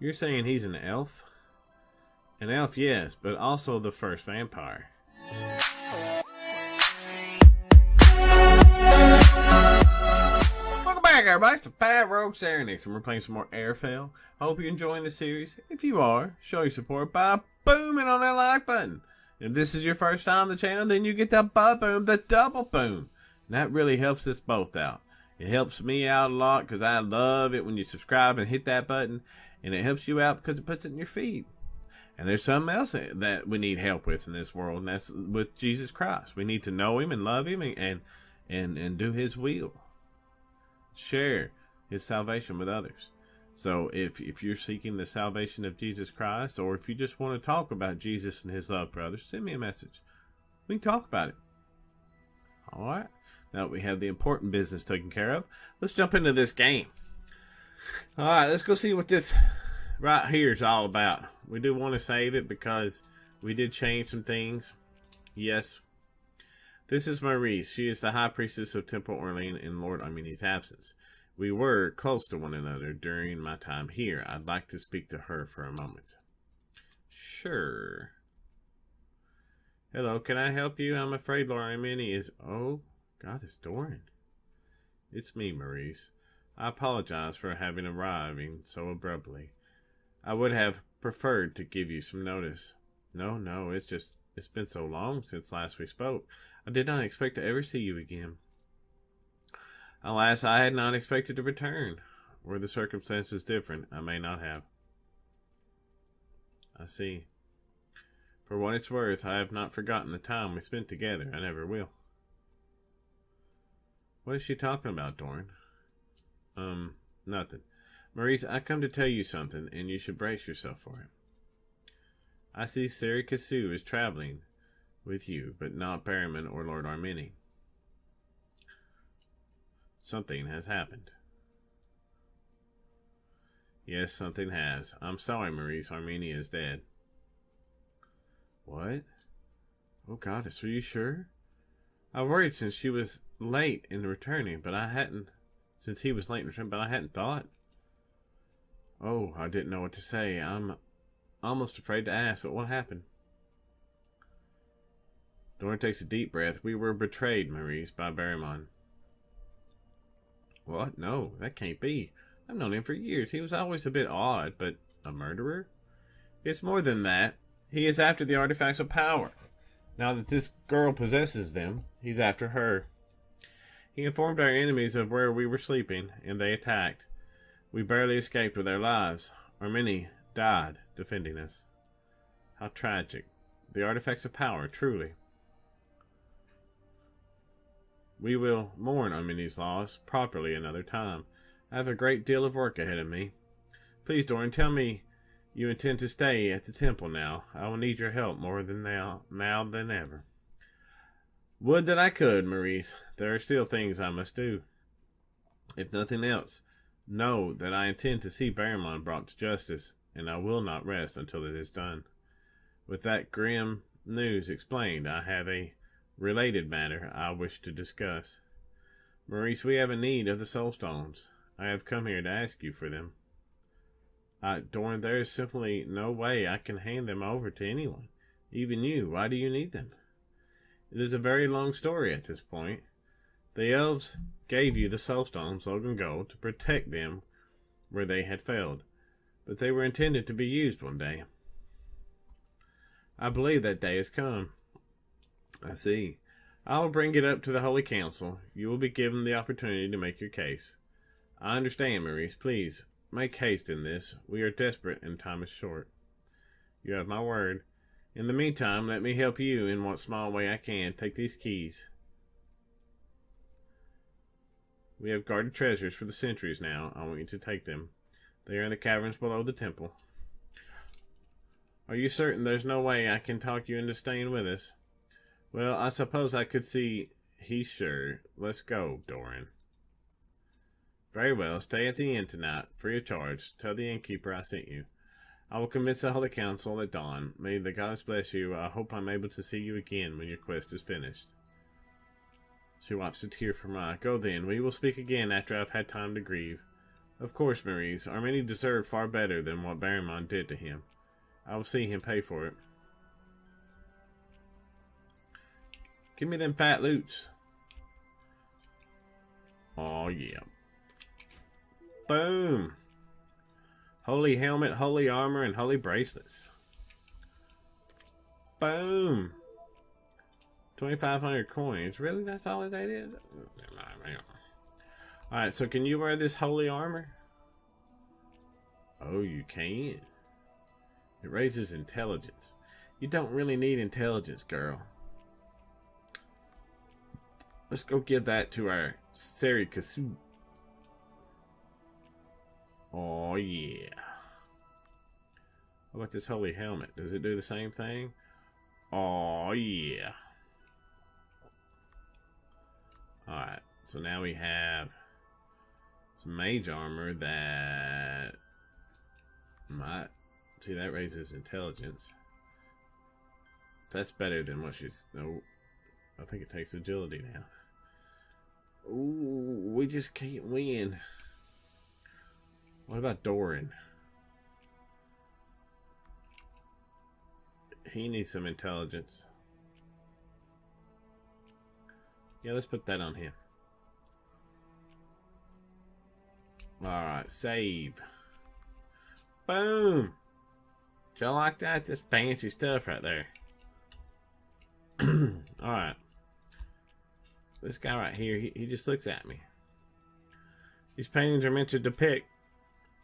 You're saying he's an elf? An elf, yes, but also the first vampire. Welcome back, everybody. It's the Fat Rogue Sarenixen, and we're playing some more Airfell. I hope you're enjoying the series. If you are, show your support by booming on that like button. If this is your first time on the channel, then you get the boom, the double boom. And that really helps us both out. It helps me out a lot because I love it when you subscribe and hit that button. And it helps you out because it puts it in your feed. And there's something else that we need help with in this world, and that's with Jesus Christ. We need to know him and love him and do his will. Share his salvation with others. So if you're seeking the salvation of Jesus Christ, or if you just want to talk about Jesus and his love for others, send me a message. We can talk about it. Alright. Now that we have the important business taken care of, let's jump into this game. Alright, let's go see what this right here is all about. We do want to save it because we did change some things. Yes. This is Maurice. She is the High Priestess of Temple Orlian in Lord Armini's absence. We were close to one another during my time here. I'd like to speak to her for a moment. Sure. Hello, can I help you? I'm afraid Lord Armini is... Oh, God, it's Doran. It's me, Maurice. I apologize for having arriving so abruptly. I would have preferred to give you some notice. No, it's been so long since last we spoke. I did not expect to ever see you again. Alas, I had not expected to return. Were the circumstances different, I may not have. I see. For what it's worth, I have not forgotten the time we spent together. I never will. What is she talking about, Doran? Nothing. Maurice, I come to tell you something, and you should brace yourself for it. I see Sarenixen is traveling with you, but not Barrowman or Lord Armini. Something has happened. Yes, something has. I'm sorry, Maurice. Armini is dead. What? Oh, Goddess, are you sure? I worried since she was late in returning, but I hadn't... Since he was late in returning, but I hadn't thought... Oh, I didn't know what to say. I'm almost afraid to ask, but what happened? Doran takes a deep breath. We were betrayed, Maurice, by Barrowman. What? No, that can't be. I've known him for years. He was always a bit odd, but a murderer? It's more than that. He is after the artifacts of power. Now that this girl possesses them, he's after her. He informed our enemies of where we were sleeping, and they attacked. We barely escaped with our lives. Armini died defending us. How tragic. The artifacts of power, truly. We will mourn Armini's loss properly another time. I have a great deal of work ahead of me. Please, Doran, tell me you intend to stay at the temple now. I will need your help more than now than ever. Would that I could, Maurice. There are still things I must do. If nothing else, know that I intend to see Barrowman brought to justice, and I will not rest until it is done. With that grim news explained, I have a related matter I wish to discuss. Maurice, we have a need of the soul stones. I have come here to ask you for them. Doran, there is simply no way I can hand them over to anyone, even you. Why do you need them? It is a very long story at this point. The elves gave you the soul stones long ago to protect them where they had failed, but they were intended to be used one day. I believe that day has come. I see. I will bring it up to the Holy Council. You will be given the opportunity to make your case. I understand, Maurice. Please, make haste in this. We are desperate and time is short. You have my word. In the meantime, let me help you in what small way I can. Take these keys. We have guarded treasures for the centuries now. I want you to take them. They are in the caverns below the temple. Are you certain there's no way I can talk you into staying with us? Well, I suppose I could see... He's sure. Let's go, Doran. Very well. Stay at the inn tonight, free of charge. Tell the innkeeper I sent you. I will convince the Holy Council at dawn. May the gods bless you. I hope I'm able to see you again when your quest is finished. She wipes a tear from her eye. Go then. We will speak again after I've had time to grieve. Of course, Maurice. Armini deserved far better than what Barrymont did to him. I will see him pay for it. Give me them fat loots. Oh, yeah. Boom. Holy helmet, holy armor, and holy bracelets. Boom. 2,500 coins. Really? That's all they did? Alright, so can you wear this holy armor? Oh, you can. It raises intelligence. You don't really need intelligence, girl. Let's go give that to our Sarenixen. Oh, yeah. How about this holy helmet? Does it do the same thing? Oh, yeah. Alright, so now we have some mage armor that might... See, that raises intelligence. That's better than what she's... No, I think it takes agility now. Ooh, we just can't win. What about Doran? He needs some intelligence. Yeah, let's put that on him. Alright, save. Boom! Do y'all like that? That's fancy stuff right there. Alright. This guy right here, he just looks at me. These paintings are meant to depict,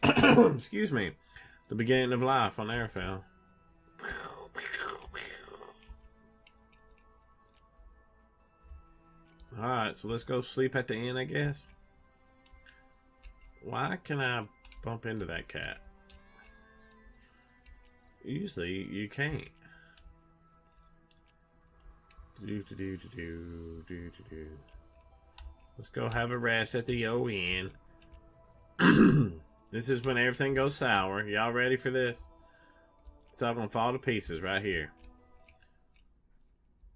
excuse me, the beginning of life on Arafel. Alright, so let's go sleep at the inn, I guess. Why can I bump into that cat? Usually, you can't. Let's go have a rest at the inn. This is when everything goes sour. Y'all ready for this? It's all gonna fall to pieces right here.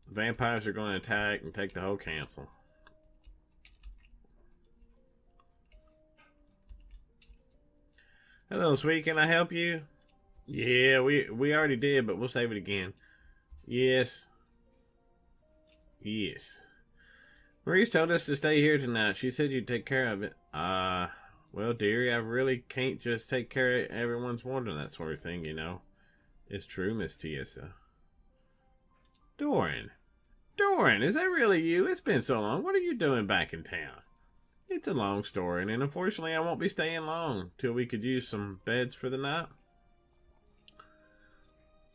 The vampires are gonna attack and take the whole castle. Hello, sweet. Can I help you? Yeah, we already did, but we'll save it again. Yes. Yes. Maurice told us to stay here tonight. She said you'd take care of it. Well, dearie, I really can't just take care of everyone's wanting that sort of thing, you know. It's true, Miss Tiesa. Doran. Doran, is that really you? It's been so long. What are you doing back in town? It's a long story, and unfortunately I won't be staying long till we could use some beds for the night.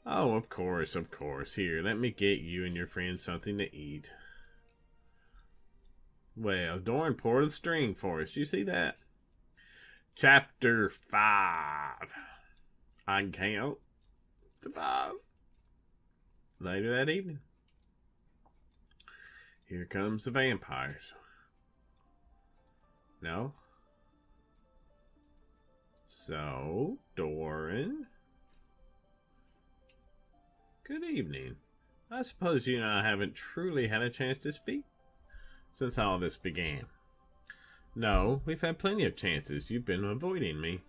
Oh, of course, of course. Here, let me get you and your friends something to eat. Well, Doran poured a string for us. You see that? Chapter 5. I can count to 5. Later that evening. Here comes the vampires. No? So, Doran... Good evening. I suppose you and I haven't truly had a chance to speak since all this began. No, we've had plenty of chances. You've been avoiding me.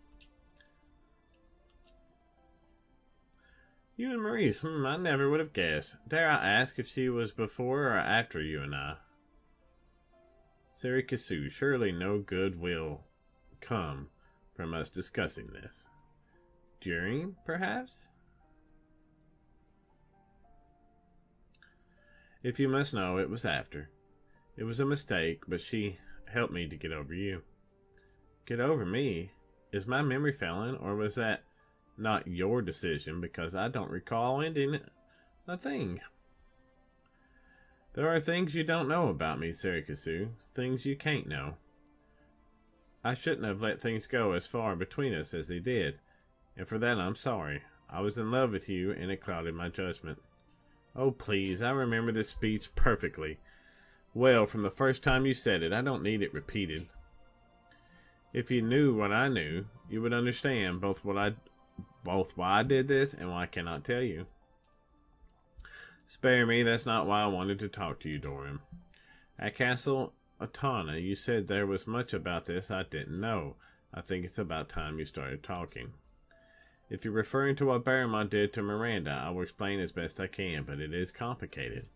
You and Maurice, I never would have guessed. Dare I ask if she was before or after you and I? Sarenixen, surely no good will come from us discussing this. During, perhaps? If you must know, it was after. It was a mistake, but she helped me to get over you. Get over me? Is my memory failing, or was that not your decision, because I don't recall ending a thing? There are things you don't know about me, Sarenixen. Things you can't know. I shouldn't have let things go as far between us as they did, and for that I'm sorry. I was in love with you, and it clouded my judgment. Oh, please, I remember this speech perfectly. Well, from the first time you said it, I don't need it repeated. If you knew what I knew, you would understand both why I did this and why I cannot tell you. Spare me, that's not why I wanted to talk to you, Doran. At Castle Atana, you said there was much about this I didn't know. I think it's about time you started talking. If you're referring to what Barrymont did to Miranda, I will explain as best I can, but it is complicated.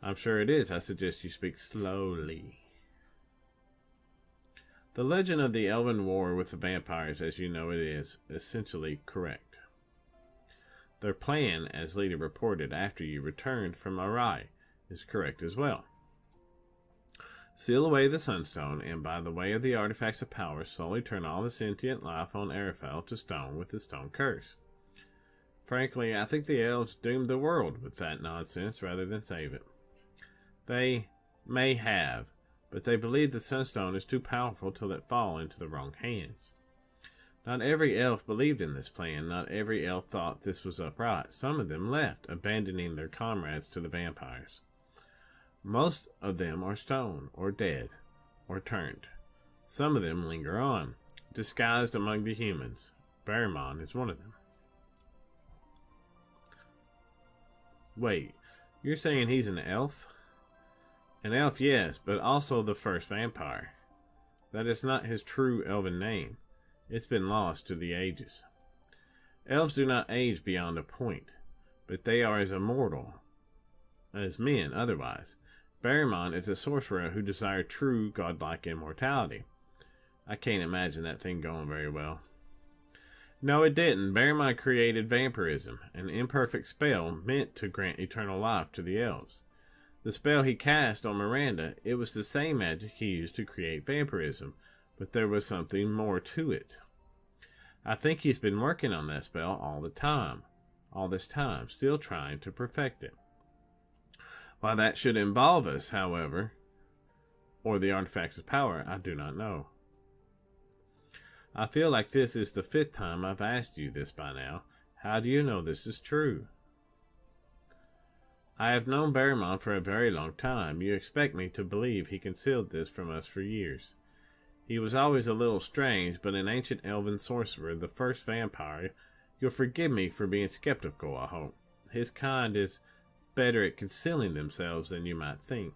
I'm sure it is. I suggest you speak slowly. The legend of the Elven War with the vampires, as you know it is, essentially correct. Their plan, as Lita reported after you returned from Arai, is correct as well. Seal away the Sunstone, and by the way of the artifacts of power, slowly turn all the sentient life on Arafel to stone with the stone curse. Frankly, I think the elves doomed the world with that nonsense rather than save it. They may have, but they believe the Sunstone is too powerful to let fall into the wrong hands. Not every elf believed in this plan. Not every elf thought this was upright. Some of them left, abandoning their comrades to the vampires. Most of them are stone, or dead, or turned. Some of them linger on, disguised among the humans. Barrymont is one of them. Wait, you're saying he's an elf? An elf, yes, but also the first vampire. That is not his true elven name. It's been lost to the ages. Elves do not age beyond a point, but they are as immortal as men otherwise. Barrymont is a sorcerer who desired true godlike immortality. I can't imagine that thing going very well. No, it didn't. Barrymont created vampirism, an imperfect spell meant to grant eternal life to the elves. The spell he cast on Miranda, it was the same magic he used to create vampirism, but there was something more to it. I think he's been working on that spell all this time, still trying to perfect it. Why that should involve us, however, or the artifacts of power, I do not know. I feel like this is the 5th time I've asked you this by now. How do you know this is true? I have known Barrymont for a very long time. You expect me to believe he concealed this from us for years. He was always a little strange, but an ancient elven sorcerer, the first vampire. You'll forgive me for being skeptical, I hope. His kind is better at concealing themselves than you might think.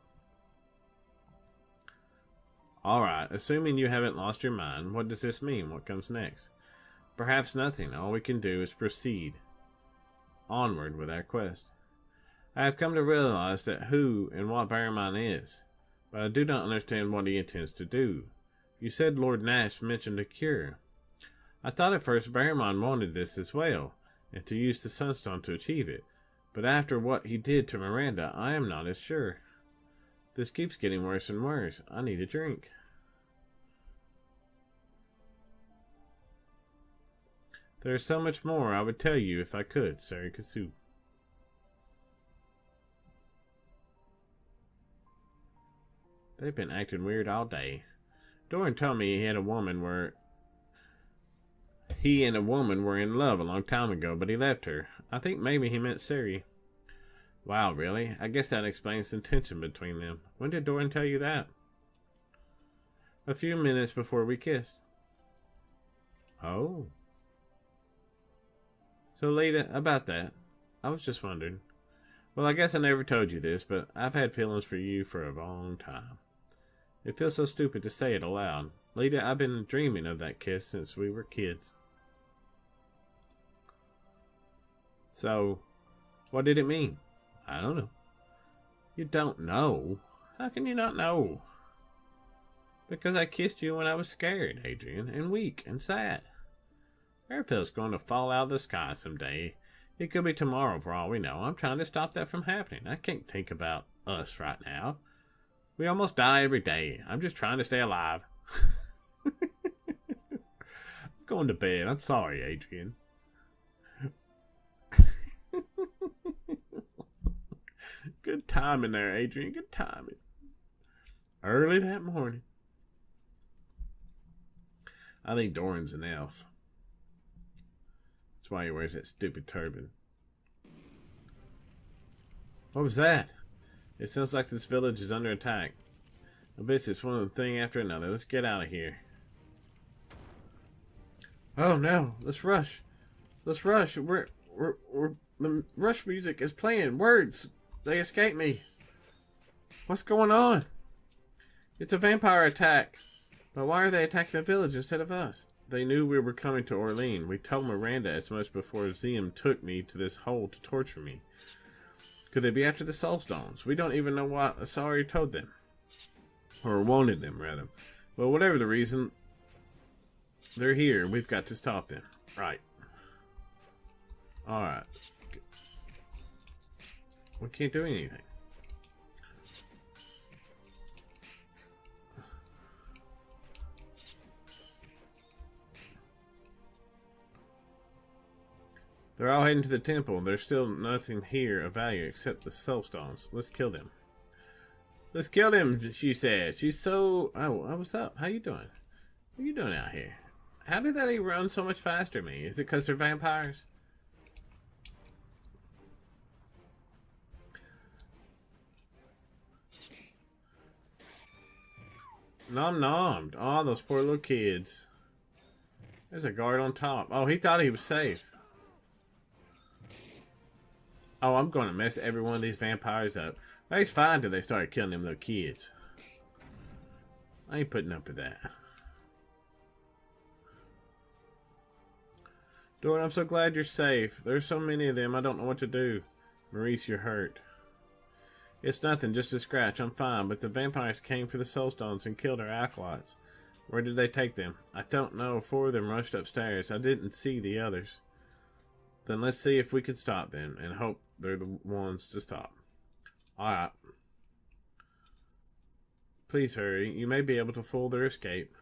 Alright, assuming you haven't lost your mind, what does this mean? What comes next? Perhaps nothing. All we can do is proceed onward with our quest. I have come to realize that who and what Barrymont is, but I do not understand what he intends to do. You said Lord Nash mentioned a cure. I thought at first Barrymont wanted this as well, and to use the Sunstone to achieve it, but after what he did to Miranda, I am not as sure. This keeps getting worse and worse. I need a drink. There is so much more I would tell you if I could, Sarenixen. They've been acting weird all day. Doran told me he and a woman were in love a long time ago, but he left her. I think maybe he meant Sari. Wow, really? I guess that explains the tension between them. When did Doran tell you that? A few minutes before we kissed. Oh. So, Lita, about that. I was just wondering. Well, I guess I never told you this, but I've had feelings for you for a long time. It feels so stupid to say it aloud. Lita, I've been dreaming of that kiss since we were kids. So, what did it mean? I don't know. You don't know? How can you not know? Because I kissed you when I was scared, Adrian, and weak and sad. Arafel's going to fall out of the sky someday. It could be tomorrow for all we know. I'm trying to stop that from happening. I can't think about us right now. We almost die every day. I'm just trying to stay alive. I'm going to bed. I'm sorry, Adrian. Good timing there, Adrian. Good timing. Early that morning. I think Doran's an elf. That's why he wears that stupid turban. What was that? It sounds like this village is under attack. I bet it's one thing after another. Let's get out of here. Oh no! Let's rush! Let's rush! The rush music is playing. Words! They escape me. What's going on? It's a vampire attack. But why are they attacking the village instead of us? They knew we were coming to Orlian. We told Miranda as much before Zium took me to this hole to torture me. Could they be after the soul stones? We don't even know what Asari told them. Or wanted them, rather. Well, whatever the reason, they're here. We've got to stop them. Right. Alright. We can't do anything. They're all heading to the temple. There's still nothing here of value except the soul stones. Let's kill them. Let's kill them, she says. She's so... Oh, what's up? How you doing? What are you doing out here? How did they run so much faster than me? Is it because they're vampires? Nom. Oh, those poor little kids. There's a guard on top. Oh, he thought he was safe. Oh, I'm going to mess every one of these vampires up. It's fine till they started killing them little kids. I ain't putting up with that. Doran, I'm so glad you're safe. There's so many of them, I don't know what to do. Maurice, you're hurt. It's nothing, just a scratch. I'm fine, but the vampires came for the soul stones and killed our acolytes. Where did they take them? I don't know. 4 of them rushed upstairs. I didn't see the others. Then let's see if we can stop them and hope they're the ones to stop. Alright. Please hurry. You may be able to fool their escape.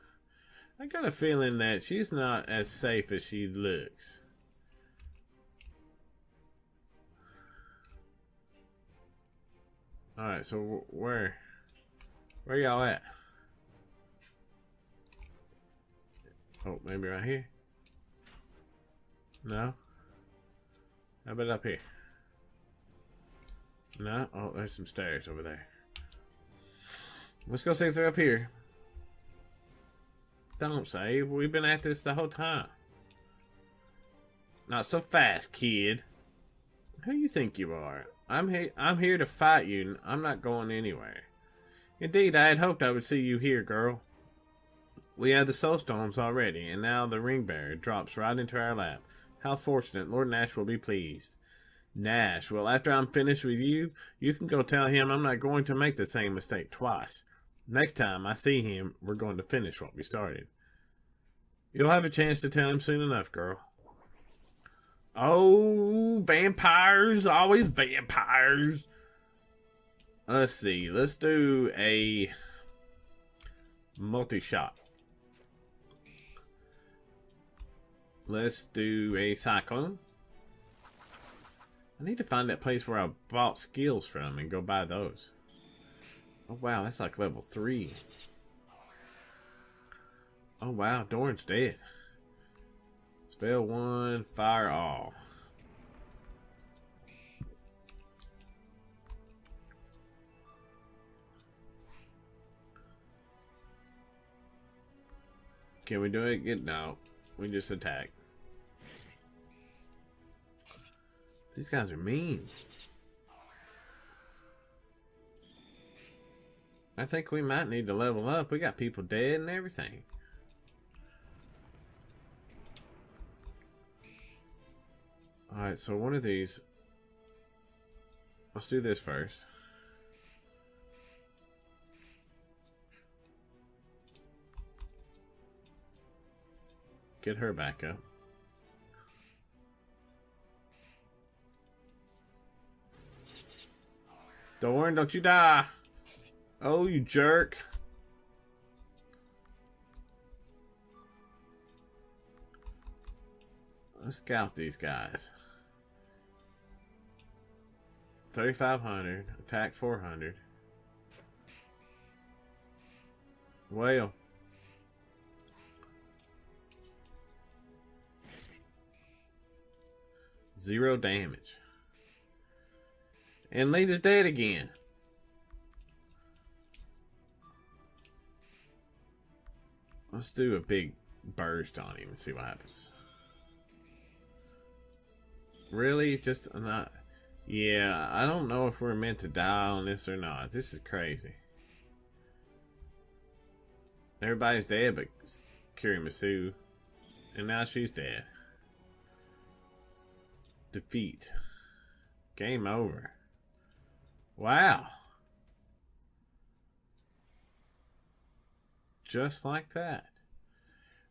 I got a feeling that she's not as safe as she looks. Alright, so where y'all at? Oh, maybe right here? No? How about up here? No? Oh, there's some stairs over there. Let's go see if they're up here. Don't say. We've been at this the whole time. Not so fast, kid. Who you think you are? I'm here to fight you. I'm not going anywhere. Indeed, I had hoped I would see you here, girl. We have the soul stones already, and now the ring bearer drops right into our lap. How fortunate. Lord Nash will be pleased. Nash, well, after I'm finished with you, you can go tell him I'm not going to make the same mistake twice. Next time I see him, we're going to finish what we started. You'll have a chance to tell him soon enough, girl. Oh, vampires, always vampires. Let's see, let's do a multi-shot. Let's do a cyclone. I need to find that place where I bought skills from and go buy those. Oh wow, that's like level 3. Oh wow, Doran's dead. Spell 1, fire all. Can we do it? No, we just attack. These guys are mean. I think we might need to level up. We got people dead and everything. Alright, so one of these. Let's do this first. Get her back up. Doran, don't you die. Oh, you jerk. Let's scout these guys. 3,500. Attack 400. Well. Zero damage. And Lita's dead again. Let's do a big burst on him and see what happens. Really? Just not... Yeah, I don't know if we're meant to die on this or not. This is crazy. Everybody's dead but Kirimisu. And now she's dead. Defeat. Game over. Wow. Just like that.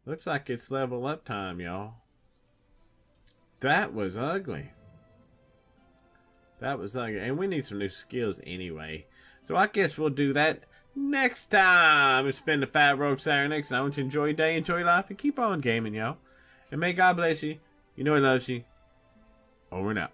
Looks like it's level up time, y'all. That was ugly. That was ugly. And we need some new skills anyway. So I guess we'll do that next time. It's been the Fat Rogue Sarenixen. I want you to enjoy your day, enjoy your life, and keep on gaming, y'all. And may God bless you. You know He loves you. Over and out.